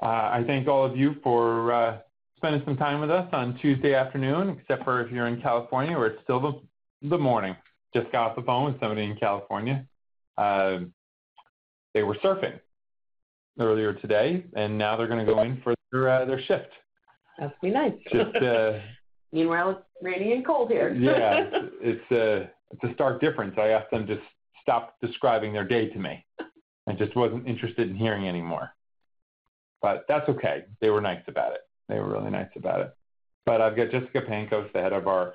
I thank all of you for spending some time with us on Tuesday afternoon, except for if you're in California where it's still the morning. Just got off the phone with somebody in California. They were surfing earlier today, and now they're going to go in for their shift. Must be nice. Just, meanwhile, it's rainy and cold here. Yeah, it's a stark difference. I asked them to stop describing their day to me. I just wasn't interested in hearing anymore. But that's okay. They were nice about it. They were really nice about it. But I've got Jessica Pankos, the head of our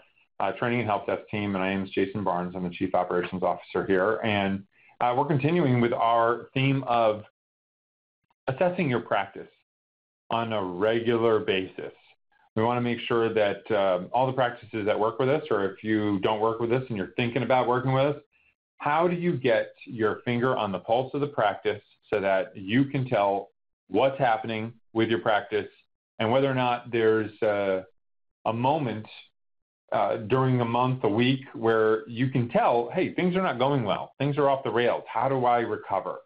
training and help desk team, and I am Jason Barnes. I'm the Chief Operations Officer here. And we're continuing with our theme of assessing your practice on a regular basis. We want to make sure that all the practices that work with us, or if you don't work with us and you're thinking about working with us, how do you get your finger on the pulse of the practice so that you can tell what's happening with your practice and whether or not there's a moment during a month, a week, where you can tell, hey, things are not going well. Things are off the rails. How do I recover?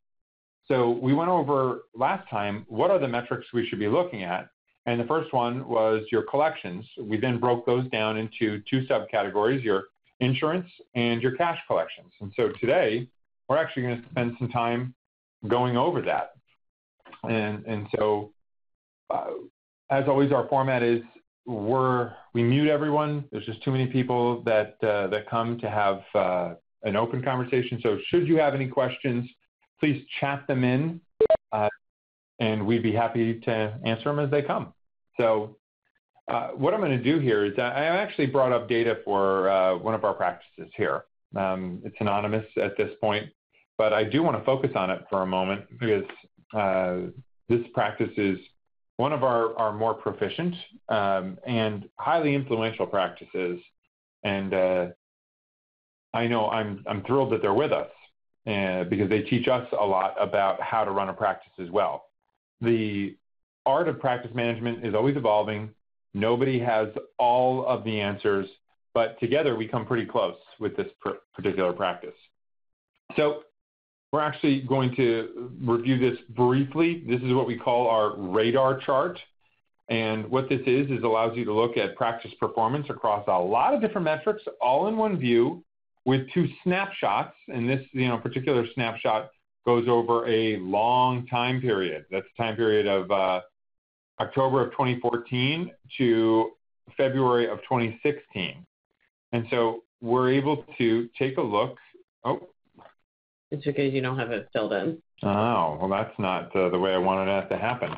So we went over last time, what are the metrics we should be looking at? And the first one was your collections. We then broke those down into two subcategories, your insurance and your cash collections. And so today, we're actually going to spend some time going over that. And so, as always, our format is we mute everyone. There's just too many people that come to have an open conversation. So should you have any questions, please chat them in, and we'd be happy to answer them as they come. So what I'm going to do here is I actually brought up data for one of our practices here. It's anonymous at this point, but I do want to focus on it for a moment because this practice is one of our more proficient and highly influential practices. And I know I'm thrilled that they're with us because they teach us a lot about how to run a practice as well. The art of practice management is always evolving. Nobody has all of the answers, but together we come pretty close with this particular practice. So we're actually going to review this briefly. This is what we call our radar chart. And what this is allows you to look at practice performance across a lot of different metrics, all in one view with two snapshots. And this particular snapshot goes over a long time period. That's a time period of October of 2014 to February of 2016. And so we're able to take a look. Oh. It's because you don't have it filled in. Oh, well, that's not the way I wanted that to happen.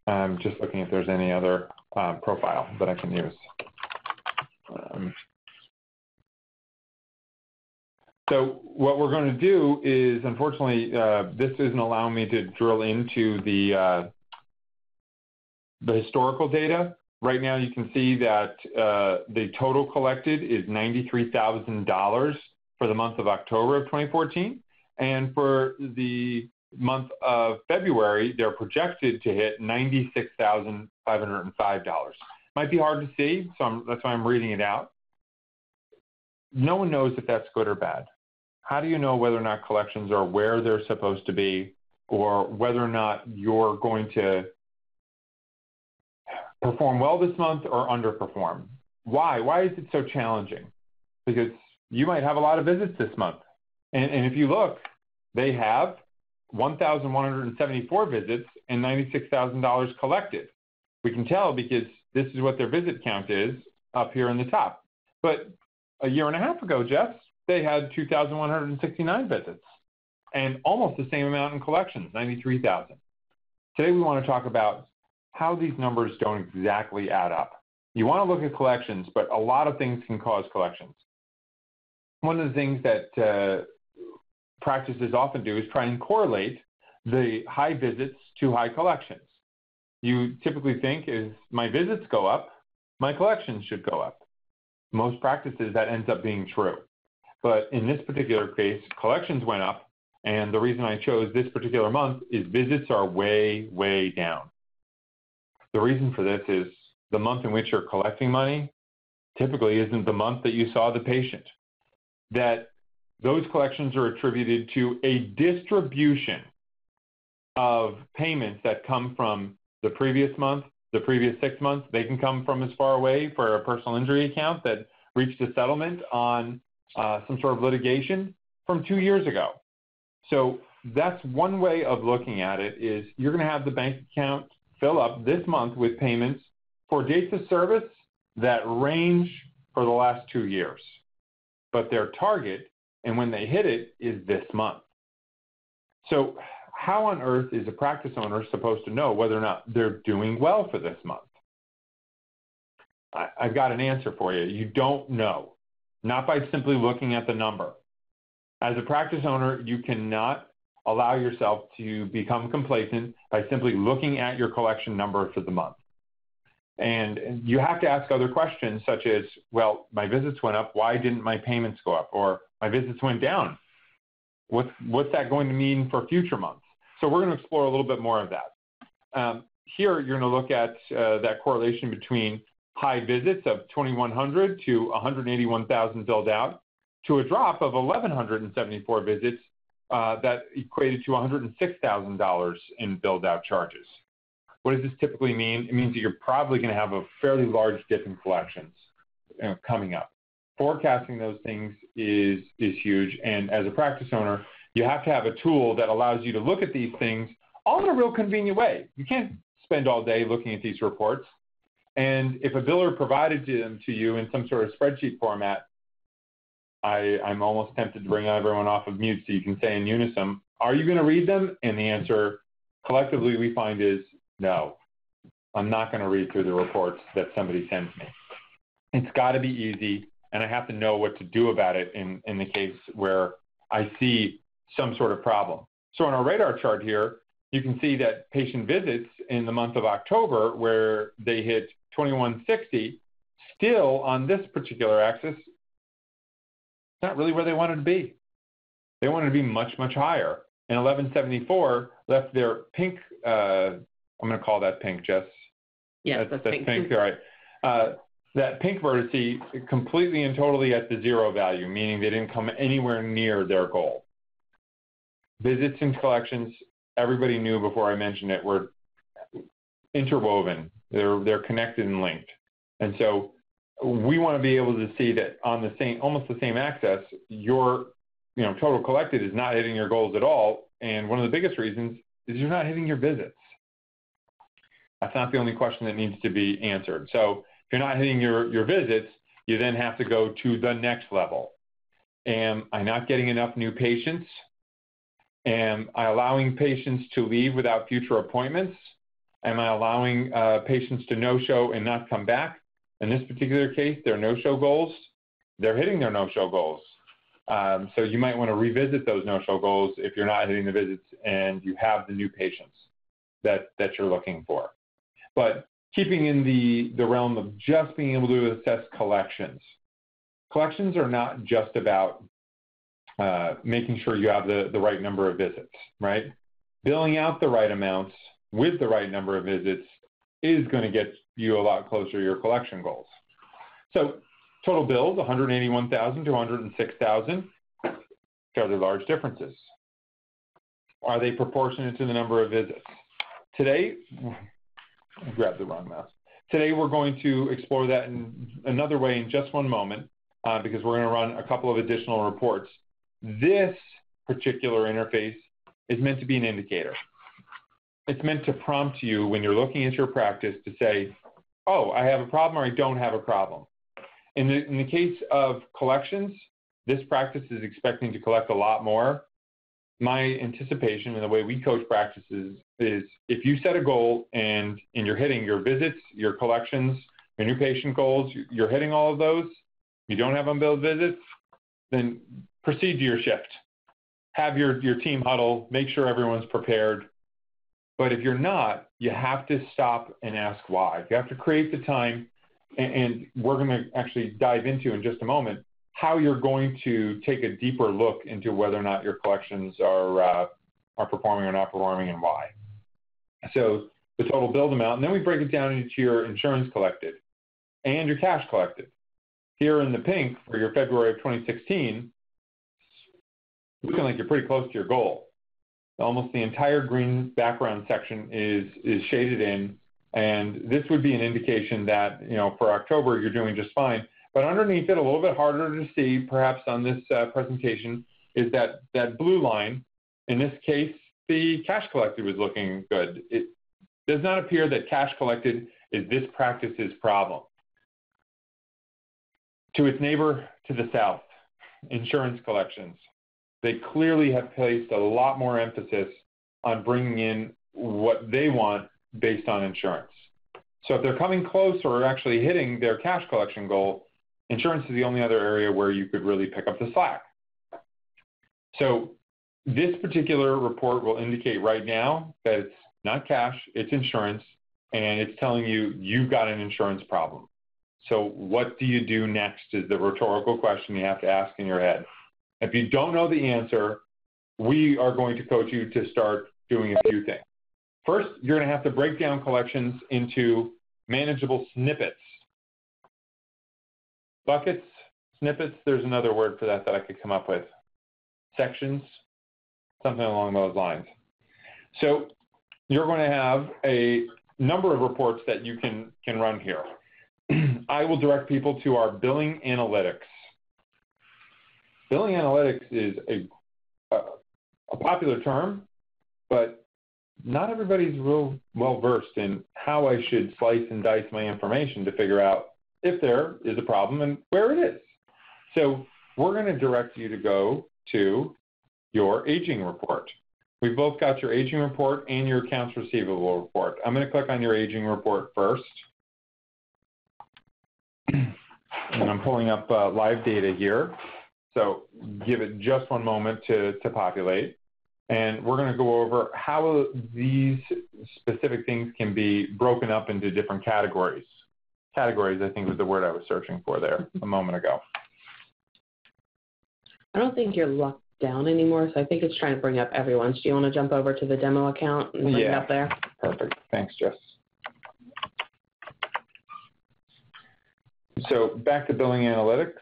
I'm just looking if there's any other profile that I can use. So what we're going to do is, unfortunately, this isn't allowing me to drill into the historical data. Right now, you can see that the total collected is $93,000 for the month of October of 2014. And for the month of February, they're projected to hit $96,505. Might be hard to see, so that's why I'm reading it out. No one knows if that's good or bad. How do you know whether or not collections are where they're supposed to be, or whether or not you're going to perform well this month or underperform? Why? Why is it so challenging? Because you might have a lot of visits this month. And if you look, they have 1,174 visits and $96,000 collected. We can tell because this is what their visit count is up here in the top. But a year and a half ago, Jeff, they had 2,169 visits and almost the same amount in collections, 93,000. Today we want to talk about how these numbers don't exactly add up. You want to look at collections, but a lot of things can cause collections. One of the things that practices often do is try and correlate the high visits to high collections. You typically think, as my visits go up, my collections should go up. Most practices, that ends up being true. But in this particular case, collections went up, and the reason I chose this particular month is visits are way, way down. The reason for this is the month in which you're collecting money typically isn't the month that you saw the patient. That those collections are attributed to a distribution of payments that come from the previous month, the previous 6 months. They can come from as far away for a personal injury account that reached a settlement on some sort of litigation from 2 years ago. So that's one way of looking at it, is you're going to have the bank account fill up this month with payments for dates of service that range for the last 2 years. But their target, and when they hit it, is this month. So how on earth is a practice owner supposed to know whether or not they're doing well for this month? I've got an answer for you. You don't know, not by simply looking at the number. As a practice owner, you cannot allow yourself to become complacent by simply looking at your collection number for the month. And you have to ask other questions such as, well, my visits went up, why didn't my payments go up? Or my visits went down. What's that going to mean for future months? So we're going to explore a little bit more of that. Here, you're going to look at that correlation between high visits of 2,100 to 181,000 billed out to a drop of 1,174 visits that equated to $106,000 in billed out charges. What does this typically mean? It means that you're probably going to have a fairly large dip in collections coming up. Forecasting those things is huge, and as a practice owner, you have to have a tool that allows you to look at these things all in a real convenient way. You can't spend all day looking at these reports, and if a biller provided them to you in some sort of spreadsheet format, I'm almost tempted to bring everyone off of mute so you can say in unison, are you going to read them? And the answer collectively we find is no. I'm not going to read through the reports that somebody sends me. It's got to be easy, and I have to know what to do about it in the case where I see some sort of problem. So on our radar chart here, you can see that patient visits in the month of October, where they hit 2,160, still on this particular axis, not really where they wanted to be. They wanted to be much, much higher. And 1174 left their pink, I'm going to call that pink, Jess. Yes, that's pink. All right. That pink vertice completely and totally at the zero value, meaning they didn't come anywhere near their goal. Visits and collections, everybody knew before I mentioned it, were interwoven. They're connected and linked. And so we want to be able to see that on the same, almost the same axis, your total collected is not hitting your goals at all. And one of the biggest reasons is you're not hitting your visits. That's not the only question that needs to be answered. So if you're not hitting your visits, you then have to go to the next level. Am I not getting enough new patients? Am I allowing patients to leave without future appointments? Am I allowing patients to no-show and not come back? In this particular case, their no-show goals, they're hitting their no-show goals. So you might want to revisit those no-show goals if you're not hitting the visits and you have the new patients that you're looking for. But keeping in the realm of just being able to assess collections. Collections are not just about making sure you have the right number of visits, right? Billing out the right amounts with the right number of visits is going to get you a lot closer to your collection goals. So total bills, 181,000 to 106,000, fairly large differences. Are they proportionate to the number of visits? Today, I grabbed the wrong mouse. Today we're going to explore that in another way in just one moment because we're going to run a couple of additional reports. This particular interface is meant to be an indicator. It's meant to prompt you when you're looking at your practice to say, oh, I have a problem or I don't have a problem. In the case of collections, this practice is expecting to collect a lot more. My anticipation and the way we coach practices is if you set a goal and you're hitting your visits, your collections, your new patient goals, you're hitting all of those, you don't have unbilled visits, then proceed to your shift. Have your team huddle, make sure everyone's prepared. But if you're not, you have to stop and ask why. You have to create the time, and we're going to actually dive into in just a moment how you're going to take a deeper look into whether or not your collections are performing or not performing and why. So the total billed amount, and then we break it down into your insurance collected and your cash collected. Here in the pink for your February of 2016, looking like you're pretty close to your goal. Almost the entire green background section is shaded in, and this would be an indication that, for October, you're doing just fine. But underneath it, a little bit harder to see, perhaps on this presentation, is that blue line. In this case, the cash collected was looking good. It does not appear that cash collected is this practice's problem. To its neighbor to the south, insurance collections. They clearly have placed a lot more emphasis on bringing in what they want based on insurance. So if they're coming close or actually hitting their cash collection goal, insurance is the only other area where you could really pick up the slack. So this particular report will indicate right now that it's not cash, it's insurance, and it's telling you you've got an insurance problem. So what do you do next is the rhetorical question you have to ask in your head. If you don't know the answer, we are going to coach you to start doing a few things. First, you're going to have to break down collections into manageable snippets. Buckets, snippets, there's another word for that I could come up with. Sections, something along those lines. So you're going to have a number of reports that you can run here. I will direct people to our billing analytics. Billing analytics is a popular term, but not everybody's real well versed in how I should slice and dice my information to figure out if there is a problem and where it is. So we're going to direct you to go to your aging report. We've both got your aging report and your accounts receivable report. I'm going to click on your aging report first. And I'm pulling up live data here. So give it just one moment to populate. And we're going to go over how these specific things can be broken up into different categories. Categories, I think, was the word I was searching for there a moment ago. I don't think you're locked down anymore, so I think it's trying to bring up everyone's. Do you want to jump over to the demo account and bring it up there? Perfect. Thanks, Jess. So back to billing analytics,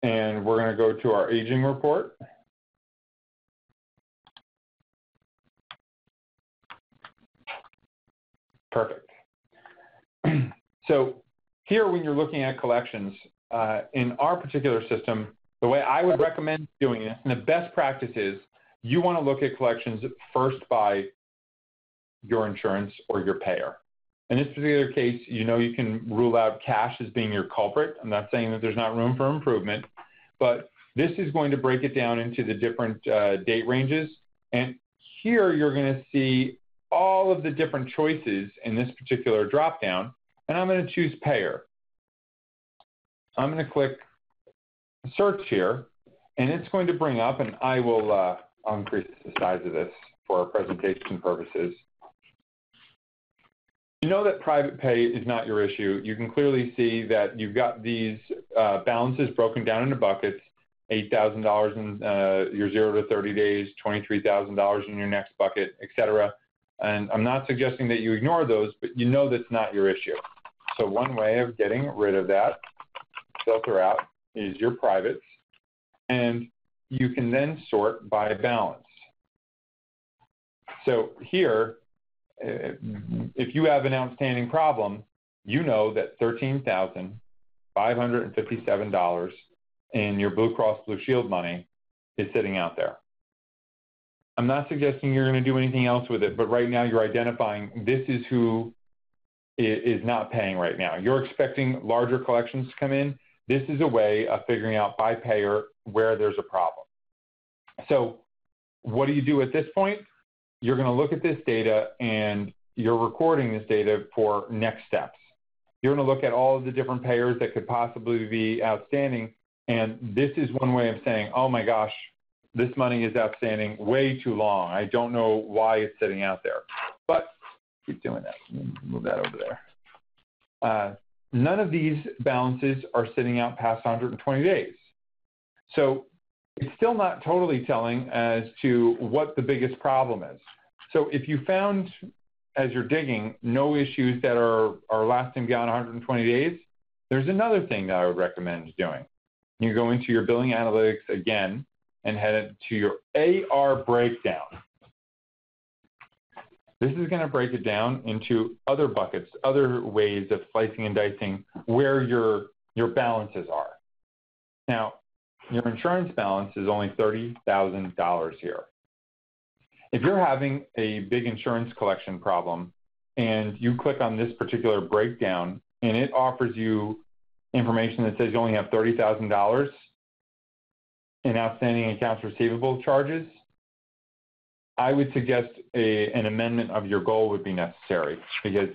and we're going to go to our aging report. Perfect. So here, when you're looking at collections, in our particular system, the way I would recommend doing this, and the best practice is, you want to look at collections first by your insurance or your payer. In this particular case, you can rule out cash as being your culprit. I'm not saying that there's not room for improvement, but this is going to break it down into the different date ranges. And here you're going to see all of the different choices in this particular dropdown, and I'm going to choose payer. I'm going to click search here, and it's going to bring up, and I'll increase the size of this for our presentation purposes. You know that private pay is not your issue. You can clearly see that you've got these balances broken down into buckets, $8,000 in your 0 to 30 days, $23,000 in your next bucket, et cetera. And I'm not suggesting that you ignore those, but you know that's not your issue. So one way of getting rid of that filter out is your privates, and you can then sort by balance. So here, if you have an outstanding problem, you know that $13,557 in your Blue Cross Blue Shield money is sitting out there. I'm not suggesting you're going to do anything else with it, but right now you're identifying this is who is not paying right now. You're expecting larger collections to come in. This is a way of figuring out by payer where there's a problem. So what do you do at this point? You're going to look at this data, and you're recording this data for next steps. You're going to look at all of the different payers that could possibly be outstanding, and this is one way of saying, oh my gosh, this money is outstanding way too long. I don't know why it's sitting out there. But keep doing that. Move that over there. None of these balances are sitting out past 120 days. So it's still not totally telling as to what the biggest problem is. So if you found, as you're digging, no issues that are lasting beyond 120 days, there's another thing that I would recommend doing. You go into your billing analytics again and head to your AR breakdown. This is going to break it down into other buckets, other ways of slicing and dicing where your balances are. Now, your insurance balance is only $30,000 here. If you're having a big insurance collection problem and you click on this particular breakdown and it offers you information that says you only have $30,000 in outstanding accounts receivable charges, I would suggest an amendment of your goal would be necessary, because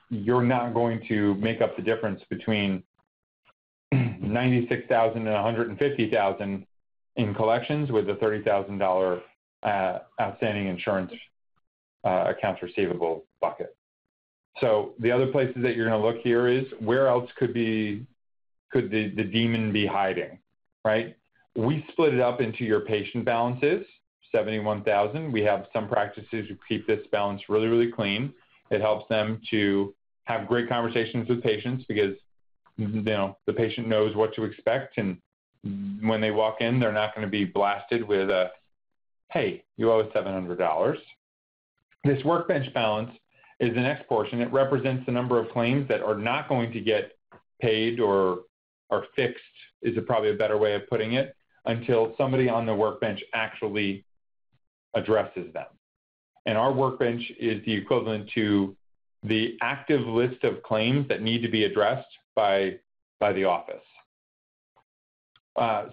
you're not going to make up the difference between $96,000 and $150,000 in collections with a $30,000 outstanding insurance accounts receivable bucket. So the other places that you're going to look here is where else could the demon be hiding, right? We split it up into your patient balances, 71,000. We have some practices who keep this balance really, really clean. It helps them to have great conversations with patients because the patient knows what to expect, and when they walk in, they're not going to be blasted with a, hey, you owe us $700. This workbench balance is the next portion. It represents the number of claims that are not going to get paid or fixed, is probably a better way of putting it, until somebody on the workbench actually addresses them. And our workbench is the equivalent to the active list of claims that need to be addressed by the office.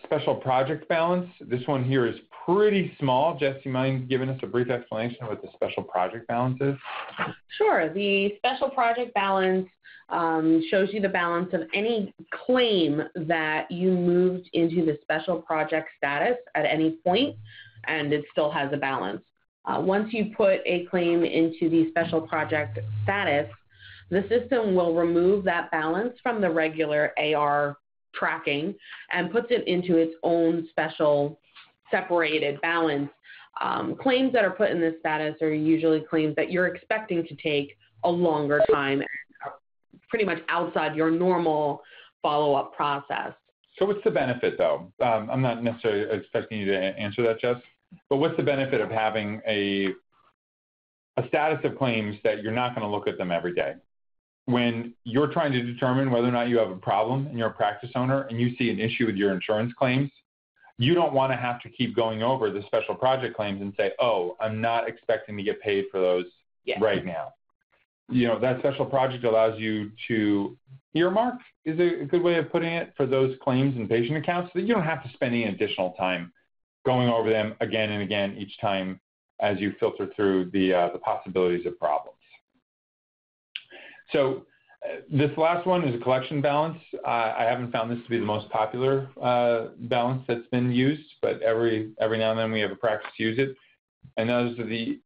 Special project balance, this one here is pretty small. Jess, you mind giving us a brief explanation of what the special project balance is? Sure. The special project balance shows you the balance of any claim that you moved into the special project status at any point, and it still has a balance. Once you put a claim into the special project status, the system will remove that balance from the regular AR tracking and puts it into its own special separated balance. Claims that are put in this status are usually claims that you're expecting to take a longer time and are pretty much outside your normal follow-up process. So what's the benefit, though? I'm not necessarily expecting you to answer that, Jess, but what's the benefit of having a status of claims that you're not going to look at them every day? When you're trying to determine whether or not you have a problem and you're a practice owner and you see an issue with your insurance claims, you don't want to have to keep going over the special project claims and say, oh, I'm not expecting to get paid for those right now. That special project allows you to earmark, is a good way of putting it, for those claims and patient accounts, so that you don't have to spend any additional time going over them again and again each time as you filter through the possibilities of problems. So this last one is a collection balance. I haven't found this to be the most popular balance that's been used, but every now and then we have a practice use it. And those are the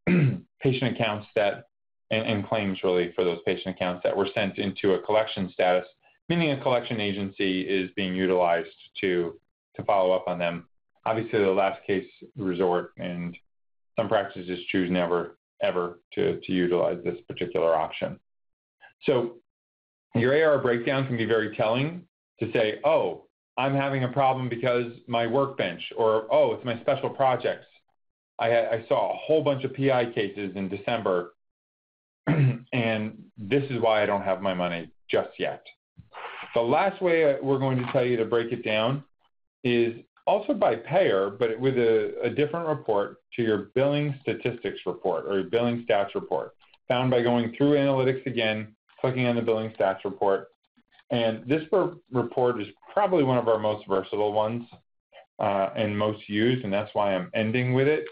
patient accounts and claims really for those patient accounts that were sent into a collection status, meaning a collection agency is being utilized to follow up on them. Obviously, the last case resort, and some practices choose never, ever to utilize this particular option. So your AR breakdown can be very telling to say, oh, I'm having a problem because my workbench, or, oh, it's my special projects. I saw a whole bunch of PI cases in December, and this is why I don't have my money just yet. The last way we're going to tell you to break it down is also by payer, but with a different report to your billing statistics report or your billing stats report, found by going through analytics again, clicking on the billing stats report. And this report is probably one of our most versatile ones and most used, and that's why I'm ending with it.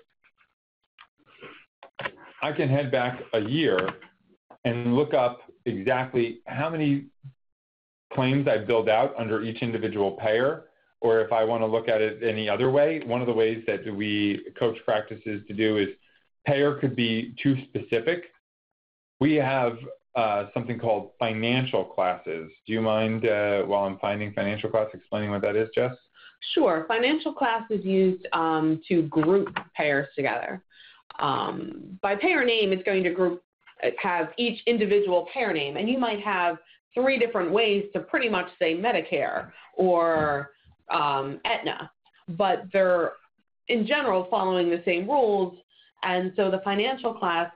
I can head back a year and look up exactly how many claims I billed out under each individual payer, or if I want to look at it any other way. One of the ways that we coach practices to do is payer could be too specific. We have something called financial classes. Do you mind, while I'm finding financial class, explaining what that is, Jess? Sure. Financial class is used to group payers together. By payer name, it's going to have each individual payer name, and you might have 3 different ways to pretty much say Medicare or Aetna, but they're in general following the same rules. And so the financial class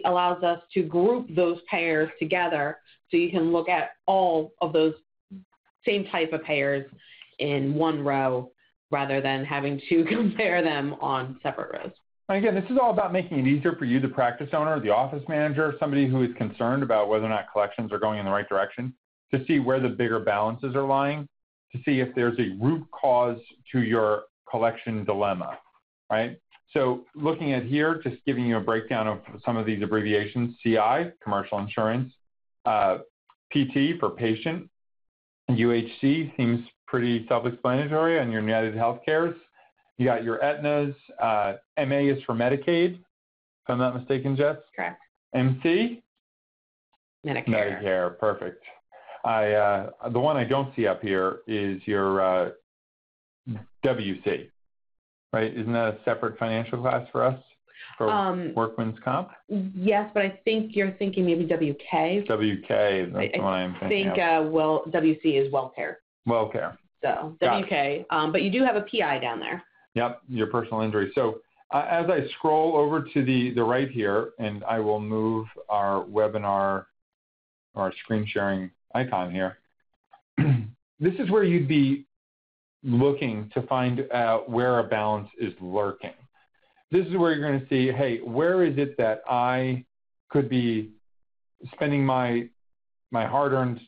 allows us to group those payers together so you can look at all of those same type of payers in one row rather than having to compare them on separate rows. Again, this is all about making it easier for you, the practice owner, the office manager, somebody who is concerned about whether or not collections are going in the right direction, to see where the bigger balances are lying, to see if there's a root cause to your collection dilemma, right? So looking at here, just giving you a breakdown of some of these abbreviations: CI, commercial insurance, PT for patient, UHC seems pretty self-explanatory on your United Healthcare's. You got your Aetna's, MA is for Medicaid, if I'm not mistaken, Jess? Correct. MC? Medicare. Medicare, perfect. The one I don't see up here is your WC, right? Isn't that a separate financial class for us, for workman's comp? Yes, but I think you're thinking maybe WK. WK, that's the one I'm thinking of. WC is WellCare. WellCare. So WK, but you do have a PI down there. Yep, your personal injury. So as I scroll over to the right here, and I will move our webinar, our screen sharing icon here, this is where you'd be looking to find out where a balance is lurking. This is where you're going to see, hey, where is it that I could be spending my hard-earned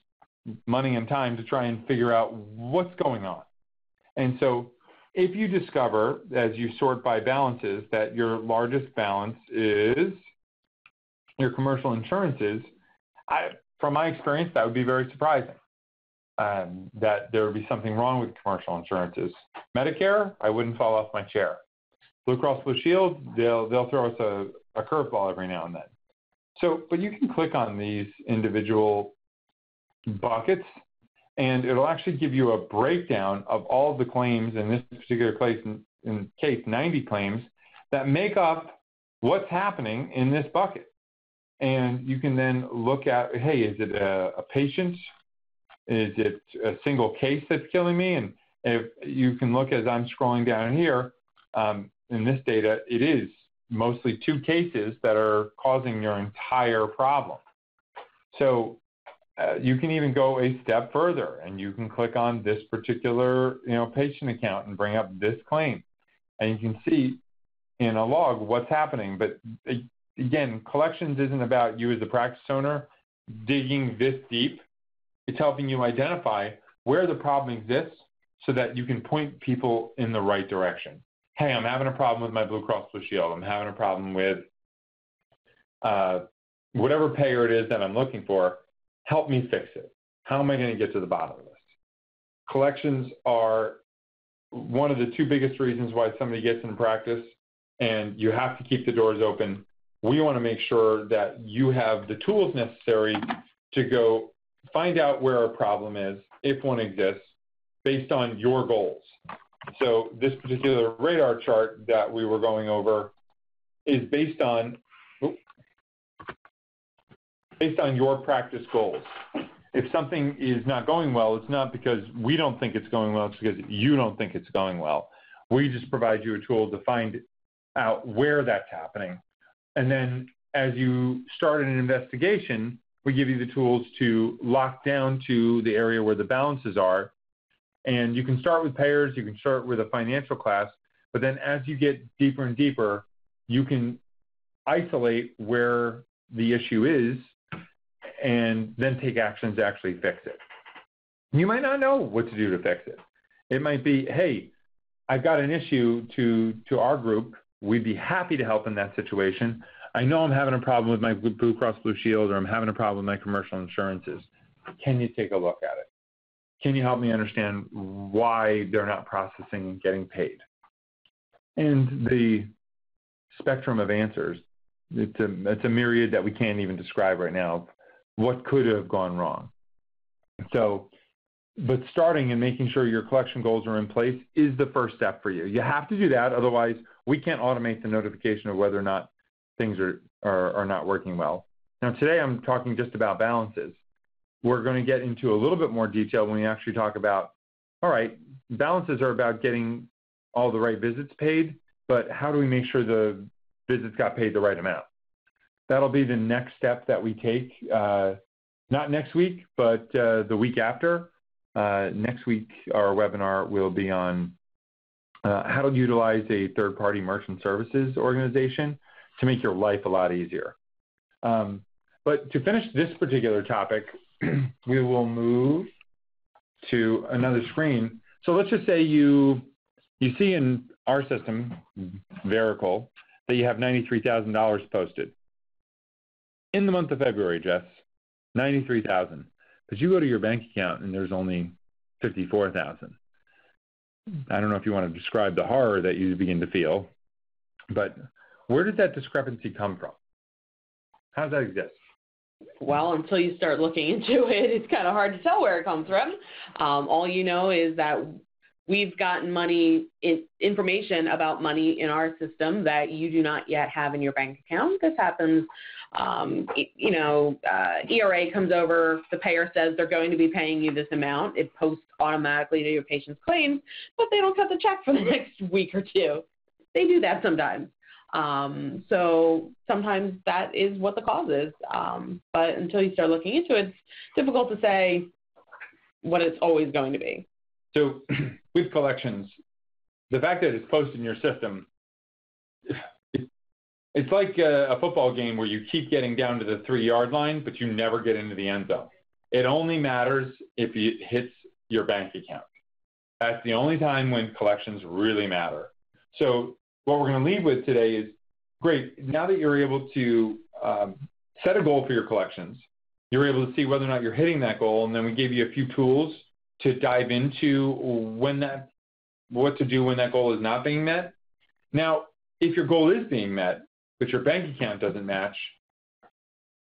money and time to try and figure out what's going on. And so if you discover, as you sort by balances, that your largest balance is your commercial insurances, from my experience, that would be very surprising, that there would be something wrong with commercial insurances. Medicare, I wouldn't fall off my chair. Blue Cross Blue Shield, they'll throw us a curveball every now and then. So, but you can click on these individual buckets, and it'll actually give you a breakdown of all of the claims, in this particular case, 90 claims, that make up what's happening in this bucket. And you can then look at, hey, is it a patient? Is it a single case that's killing me? And if you can look, as I'm scrolling down here, in this data, it is mostly 2 cases that are causing your entire problem. So you can even go a step further, and you can click on this particular patient account and bring up this claim. And you can see in a log what's happening. But again, collections isn't about you as a practice owner digging this deep. It's helping you identify where the problem exists so that you can point people in the right direction. Hey, I'm having a problem with my Blue Cross Blue Shield. I'm having a problem with whatever payer it is that I'm looking for. Help me fix it. How am I going to get to the bottom of this? Collections are one of the 2 biggest reasons why somebody gets in practice, and you have to keep the doors open. We want to make sure that you have the tools necessary to go find out where a problem is, if one exists, based on your goals. So this particular radar chart that we were going over is based on your practice goals. If something is not going well, it's not because we don't think it's going well, it's because you don't think it's going well. We just provide you a tool to find out where that's happening. And then as you start an investigation, we give you the tools to lock down to the area where the balances are. And you can start with payers, you can start with a financial class, but then as you get deeper and deeper, you can isolate where the issue is and then take actions to actually fix it. You might not know what to do to fix it. It might be, hey, I've got an issue to our group. We'd be happy to help in that situation. I know I'm having a problem with my Blue Cross Blue Shield, or I'm having a problem with my commercial insurances. Can you take a look at it? Can you help me understand why they're not processing and getting paid? And the spectrum of answers, it's a myriad that we can't even describe right now. What could have gone wrong? So, but starting and making sure your collection goals are in place is the first step for you. You have to do that, otherwise we can't automate the notification of whether or not things are not working well. Now today I'm talking just about balances. We're going to get into a little bit more detail when we actually talk about, all right, balances are about getting all the right visits paid, but how do we make sure the visits got paid the right amount? That'll be the next step that we take, not next week, but the week after. Next week, our webinar will be on how to utilize a third-party merchant services organization to make your life a lot easier. But to finish this particular topic, we will move to another screen. So let's just say you see in our system, Verical, that you have $93,000 posted. In the month of February, Jess, $93,000. But you go to your bank account and there's only $54,000. I don't know if you want to describe the horror that you begin to feel, but where did that discrepancy come from? How does that exist? Well, until you start looking into it, it's kind of hard to tell where it comes from. All you know is that we've gotten information about money in our system that you do not yet have in your bank account. This happens, ERA comes over, the payer says they're going to be paying you this amount. It posts automatically to your patient's claims, but they don't cut the check for the next week or two. They do that sometimes. So sometimes that is what the cause is. But until you start looking into it, it's difficult to say what it's always going to be. So with collections, the fact that it's posted in your system, it's like a football game where you keep getting down to the 3-yard line, but you never get into the end zone. It only matters if it hits your bank account. That's the only time when collections really matter. So what we're going to leave with today is, great, now that you're able to set a goal for your collections, you're able to see whether or not you're hitting that goal, and then we gave you a few tools to dive into what to do when that goal is not being met. Now, if your goal is being met, but your bank account doesn't match,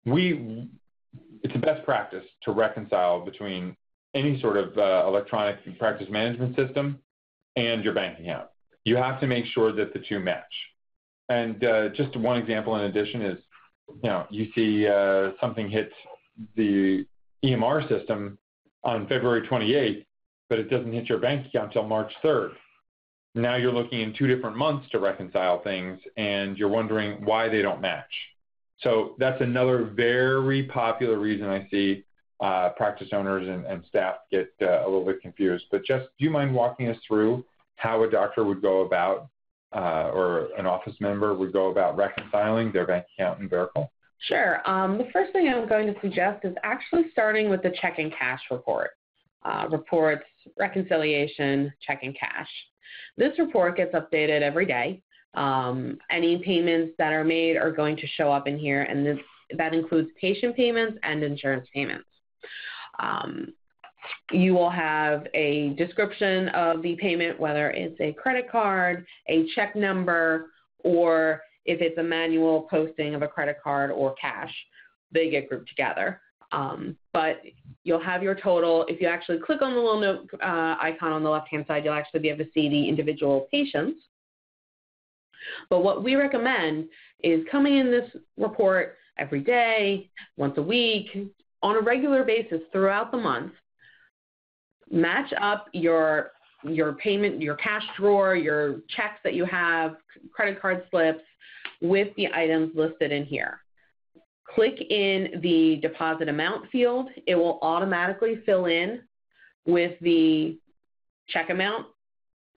it's a best practice to reconcile between any sort of electronic practice management system and your bank account. You have to make sure that the two match. And just one example in addition is, you see something hits the EMR system on February 28th, but it doesn't hit your bank account until March 3rd. Now you're looking in 2 different months to reconcile things, and you're wondering why they don't match. So that's another very popular reason I see practice owners and staff get a little bit confused. But Jess, do you mind walking us through how a doctor would go about, or an office member would go about reconciling their bank account in Verical? Sure. The first thing I'm going to suggest is actually starting with the check and cash report. Reports, reconciliation, check and cash. This report gets updated every day. Any payments that are made are going to show up in here, and that includes patient payments and insurance payments. You will have a description of the payment, whether it's a credit card, a check number, or if it's a manual posting of a credit card or cash, they get grouped together. But you'll have your total. If you actually click on the little note icon on the left-hand side, you'll actually be able to see the individual patients. But what we recommend is coming in this report every day, once a week, on a regular basis throughout the month. Match up your payment, your cash drawer, your checks that you have, credit card slips, with the items listed in here. Click in the deposit amount field. It will automatically fill in with the check amount.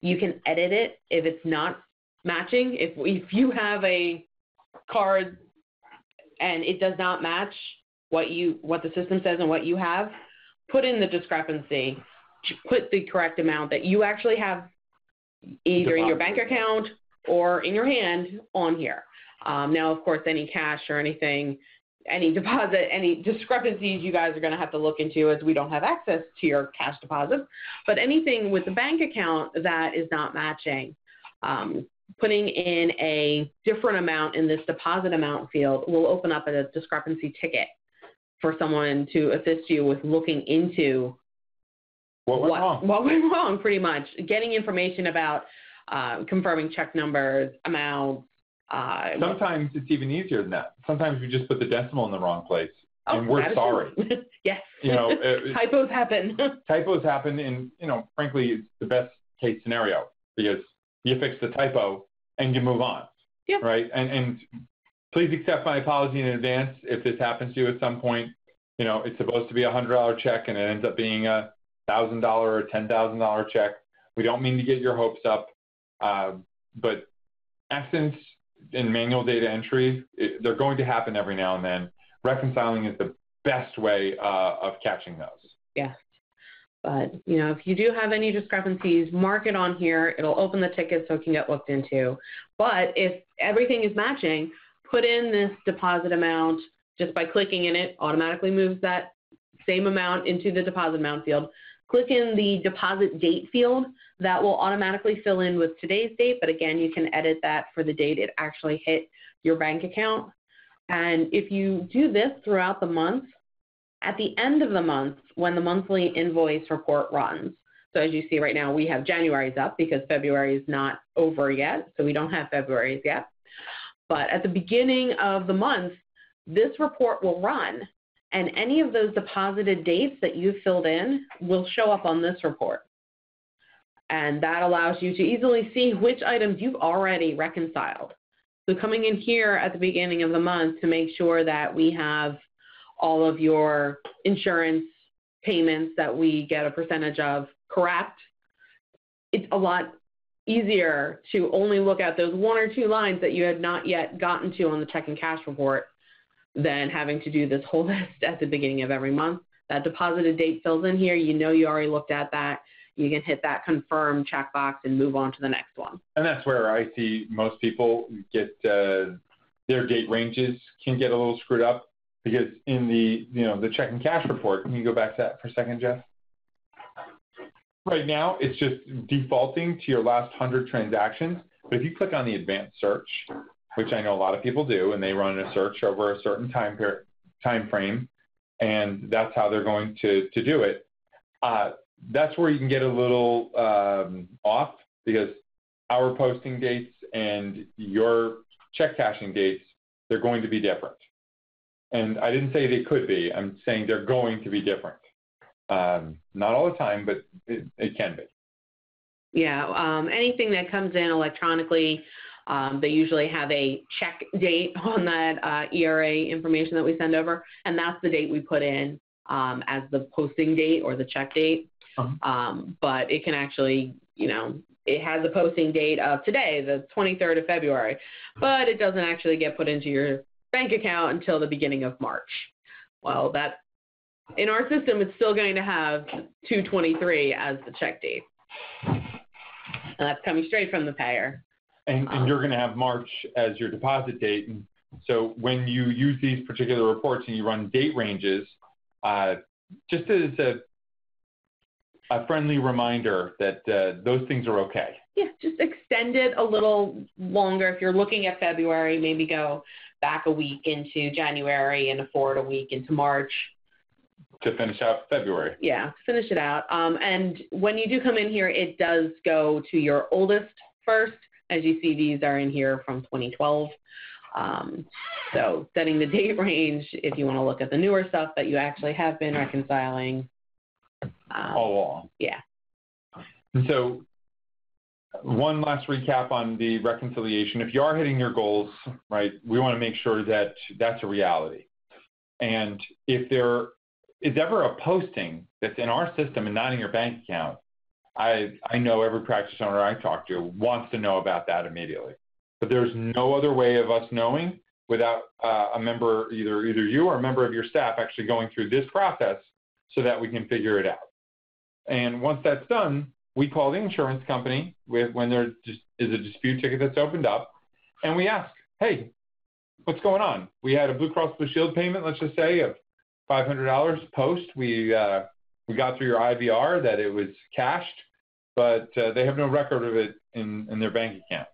You can edit it if it's not matching. If you have a card and it does not match what the system says and what you have, put in the discrepancy. Put the correct amount that you actually have either in your bank account or in your hand on here. Now, of course, any cash or anything, any deposit, any discrepancies you guys are going to have to look into, as we don't have access to your cash deposits. But anything with the bank account that is not matching, putting in a different amount in this deposit amount field will open up a discrepancy ticket for someone to assist you with looking into what went wrong, pretty much. Getting information about confirming check numbers, amounts. Sometimes it's even easier than that. Sometimes we just put the decimal in the wrong place, and we're sorry. Yes. Typos happen. Typos happen, and frankly, it's the best case scenario because you fix the typo and you move on. Yep. Right. And Please accept my apology in advance if this happens to you at some point. You know, it's supposed to be a $100 check and it ends up being a $1,000 or $10,000 check. We don't mean to get your hopes up, but accidents in manual data entry, they're going to happen every now and then. Reconciling is the best way of catching those. Yes. But, you know, if you do have any discrepancies, mark it on here. It'll open the ticket so it can get looked into. But if everything is matching, put in this deposit amount just by clicking in it, automatically moves that same amount into the deposit amount field. Click in the deposit date field. That will automatically fill in with today's date, but again, you can edit that for the date it actually hit your bank account. And if you do this throughout the month, at the end of the month, when the monthly invoice report runs, so as you see right now, we have January's up because February is not over yet, so we don't have February's yet. But at the beginning of the month, this report will run, and any of those deposited dates that you filled in will show up on this report. And that allows you to easily see which items you've already reconciled. So coming in here at the beginning of the month to make sure that we have all of your insurance payments that we get a percentage of correct, it's a lot easier to only look at those one or two lines that you had not yet gotten to on the check and cash report than having to do this whole list at the beginning of every month. That deposited date fills in here. You know you already looked at that. You can hit that confirm checkbox and move on to the next one. And that's where I see most people get their date ranges can get a little screwed up because in the check and cash report, can you go back to that for a second, Jeff? Right now, it's just defaulting to your last 100 transactions. But if you click on the advanced search, which I know a lot of people do, and they run a search over a certain time frame, and that's how they're going to do it. That's where you can get a little off because our posting dates and your check cashing dates, they're going to be different. And I didn't say they could be. I'm saying they're going to be different. Not all the time, but it can be. Yeah, anything that comes in electronically, they usually have a check date on that ERA information that we send over, and that's the date we put in as the posting date or the check date. But it can actually, it has a posting date of today, the 23rd of February, but it doesn't actually get put into your bank account until the beginning of March. Well, that in our system, it's still going to have 2/23 as the check date. And that's coming straight from the payer. And you're going to have March as your deposit date. And so when you use these particular reports and you run date ranges, just as a friendly reminder that those things are okay. Yeah, just extend it a little longer. If you're looking at February, maybe go back a week into January and forward a week into March. To finish out February. Yeah, finish it out. And when you do come in here, it does go to your oldest first. As you see, these are in here from 2012. So setting the date range, if you want to look at the newer stuff that you actually have been reconciling. All along. Yeah. And so one last recap on the reconciliation. If you are hitting your goals, right, we want to make sure that that's a reality. And if there is ever a posting that's in our system and not in your bank account, I know every practice owner I talk to wants to know about that immediately. But there's no other way of us knowing without a member, either you or a member of your staff actually going through this process so that we can figure it out. And once that's done, we call the insurance company when there is a dispute ticket that's opened up, and we ask, hey, what's going on? We had a Blue Cross Blue Shield payment, let's just say, of $500 post. We got through your IVR that it was cashed, but they have no record of it in their bank account.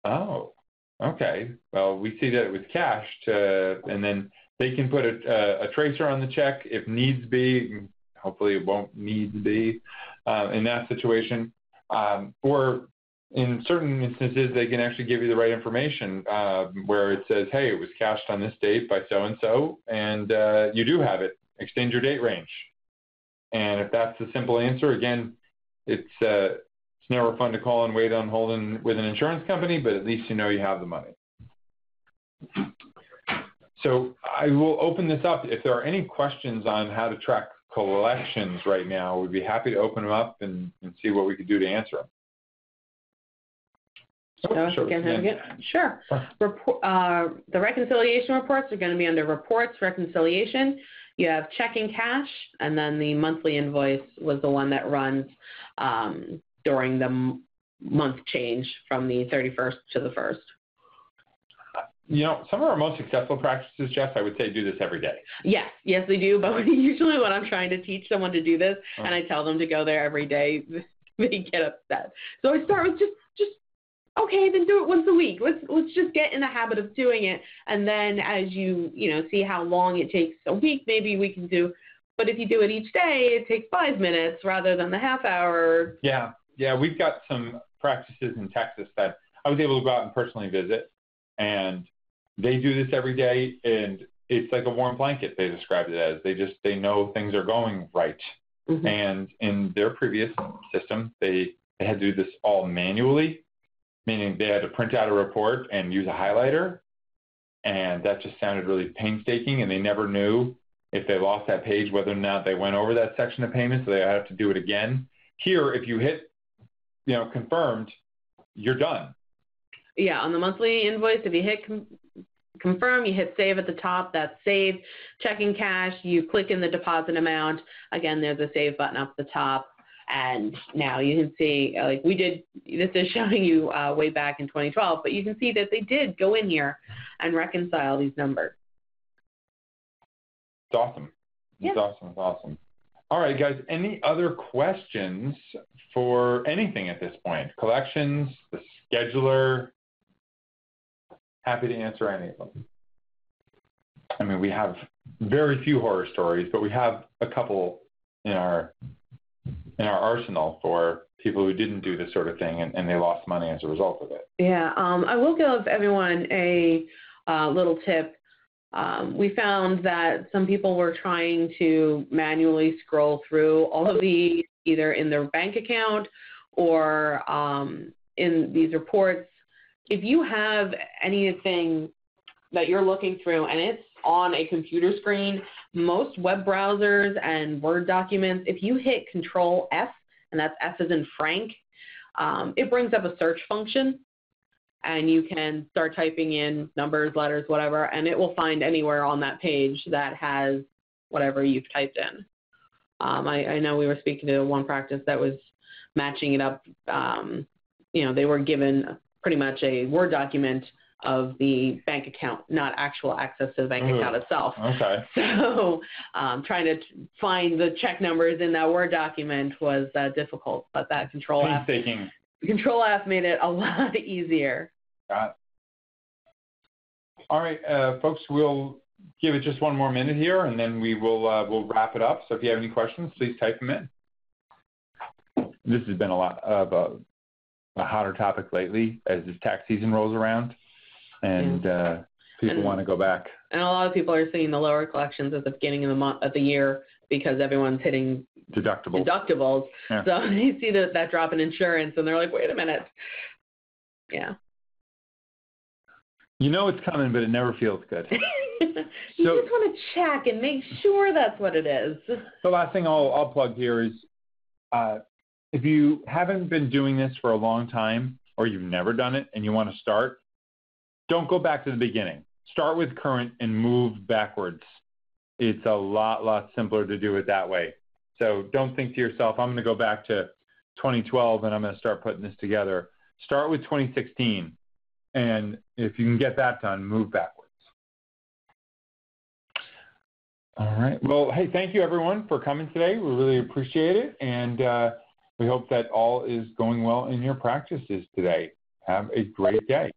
Oh, okay. Well, we see that it was cashed, and then they can put a tracer on the check if needs be. Hopefully it won't need to be in that situation. Or in certain instances, they can actually give you the right information where it says, hey, it was cashed on this date by so-and-so, and you do have it. Extend your date range. And if that's the simple answer, again, it's never fun to call and wait on holding with an insurance company, but at least you know you have the money. So I will open this up. If there are any questions on how to track collections right now, we'd be happy to open them up and see what we could do to answer them. Sure. The reconciliation reports are going to be under reports, reconciliation. You have checking cash, and then the monthly invoice was the one that runs during the month change from the 31st to the 1st. You know, some of our most successful practices, Jeff, I would say do this every day. Yes, they do. But usually when I'm trying to teach someone to do this and I tell them to go there every day, they get upset. So I start with just okay, then do it once a week. Let's just get in the habit of doing it, and then as you see how long it takes a week, maybe we can do. But if you do it each day, it takes 5 minutes rather than the half hour. Yeah, we've got some practices in Texas that I was able to go out and personally visit, and they do this every day, and it's like a warm blanket. They described it as they know things are going right, and in their previous system, they had to do this all manually. Meaning they had to print out a report and use a highlighter, and that just sounded really painstaking, and they never knew if they lost that page whether or not they went over that section of payment, so they have to do it again. Here, if you hit, confirmed, you're done. Yeah, on the monthly invoice, if you hit confirm, you hit save at the top, that's saved. Checking cash, you click in the deposit amount. Again, there's a save button up the top. And now you can see, like we did, this is showing you way back in 2012, but you can see that they did go in here and reconcile these numbers. It's awesome. It's awesome. All right, guys, any other questions for anything at this point? Collections, the scheduler? Happy to answer any of them. I mean, we have very few horror stories, but we have a couple in our arsenal for people who didn't do this sort of thing and they lost money as a result of it. Yeah, I will give everyone a little tip. We found that some people were trying to manually scroll through all of these, either in their bank account or in these reports. If you have anything that you're looking through and it's on a computer screen, most web browsers and Word documents, if you hit Control F, and that's F as in Frank, it brings up a search function, and you can start typing in numbers, letters, whatever, and it will find anywhere on that page that has whatever you've typed in. I know we were speaking to one practice that was matching it up. They were given pretty much a Word document of the bank account, not actual access to the bank account itself. Okay. So trying to find the check numbers in that Word document was difficult, but that Control F made it a lot easier. Got it. All right, folks, we'll give it just one more minute here, and then we'll wrap it up. So if you have any questions, please type them in. This has been a lot of a hotter topic lately as this tax season rolls around. And people want to go back. And a lot of people are seeing the lower collections at the beginning of the month, of the year, because everyone's hitting deductibles. Yeah. So they see that drop in insurance, and they're like, wait a minute. Yeah. You know it's coming, but it never feels good. You just want to check and make sure that's what it is. The last thing I'll plug here is if you haven't been doing this for a long time or you've never done it and you want to start, don't go back to the beginning. Start with current and move backwards. It's a lot simpler to do it that way. So don't think to yourself, I'm going to go back to 2012 and I'm going to start putting this together. Start with 2016. And if you can get that done, move backwards. All right. Well, hey, thank you, everyone, for coming today. We really appreciate it. And we hope that all is going well in your practices today. Have a great day.